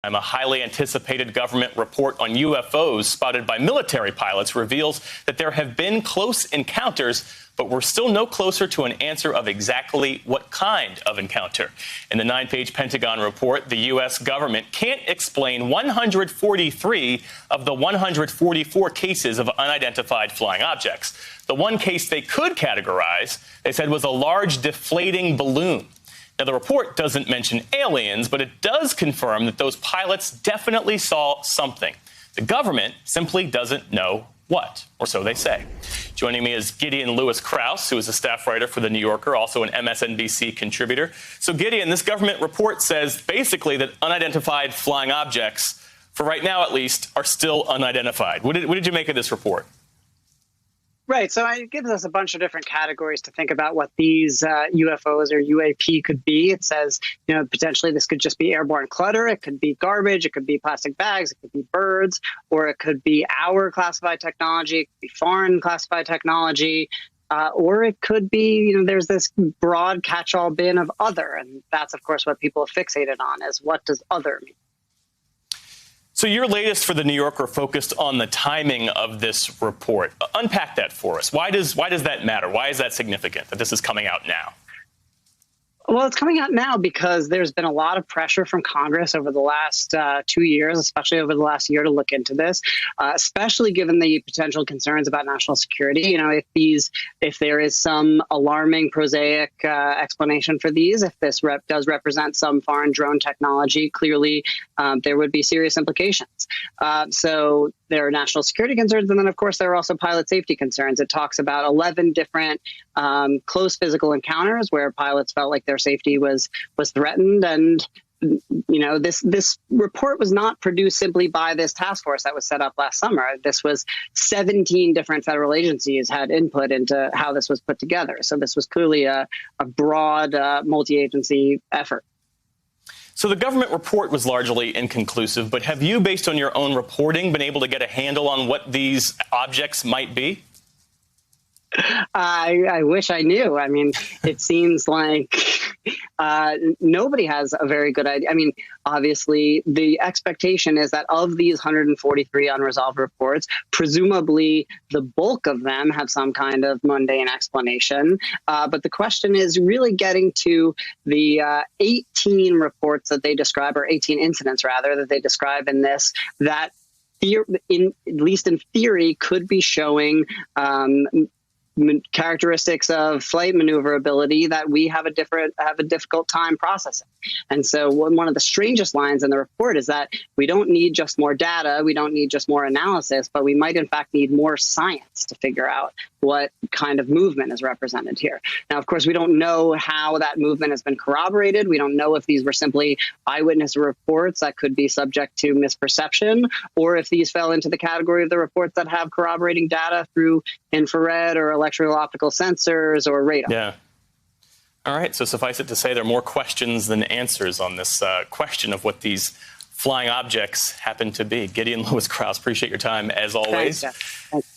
A highly anticipated government report on UFOs spotted by military pilots reveals that there have been close encounters, but we're still no closer to an answer of exactly what kind of encounter. In the 9-page Pentagon report, the U.S. government can't explain 143 of the 144 cases of unidentified flying objects. The one case they could categorize, they said, was a large deflating balloon. Now, the report doesn't mention aliens, but it does confirm that those pilots definitely saw something. The government simply doesn't know what, or so they say. Joining me is Gideon Lewis-Kraus, who is a staff writer for The New Yorker, also an MSNBC contributor. So, Gideon, this government report says basically that unidentified flying objects, for right now at least, are still unidentified. What did you make of this report? Right. So it gives us a bunch of different categories to think about what these UFOs or UAP could be. It says, potentially this could just be airborne clutter. It could be garbage. It could be plastic bags. It could be birds, or it could be our classified technology. It could be foreign classified technology. Or it could be, there's this broad catch-all bin of other. And that's, of course, what people are fixated on is what does other mean? So your latest for The New Yorker focused on the timing of this report. Unpack that for us. Why does that matter? Why is that significant that this is coming out now? Well, it's coming out now because there's been a lot of pressure from Congress over the last 2 years, especially over the last year, to look into this, especially given the potential concerns about national security. If there is some alarming, prosaic explanation for these, if this does represent some foreign drone technology, clearly there would be serious implications. So there are national security concerns. And then, of course, there are also pilot safety concerns. It talks about 11 different close physical encounters where pilots felt like their safety was threatened. And, this report was not produced simply by this task force that was set up last summer. This was 17 different federal agencies had input into how this was put together. So this was clearly a broad multi-agency effort. So the government report was largely inconclusive, but have you, based on your own reporting, been able to get a handle on what these objects might be? I wish I knew. I mean, it seems like nobody has a very good idea. I mean, obviously, the expectation is that of these 143 unresolved reports, presumably the bulk of them have some kind of mundane explanation. But the question is really getting to the 18 reports that they describe, or 18 incidents, rather, that they describe in this, that at least in theory, could be showing characteristics of flight maneuverability that we have a difficult time processing. And so one of the strangest lines in the report is that we don't need just more data, we don't need just more analysis, but we might in fact need more science to figure out what kind of movement is represented here. Now, of course, we don't know how that movement has been corroborated. We don't know if these were simply eyewitness reports that could be subject to misperception, or if these fell into the category of the reports that have corroborating data through infrared or electro-optical sensors or radar. Yeah. All right. So suffice it to say, there are more questions than answers on this question of what these flying objects happen to be. Gideon Lewis-Kraus, appreciate your time as always. Thanks, Geoff. Thanks.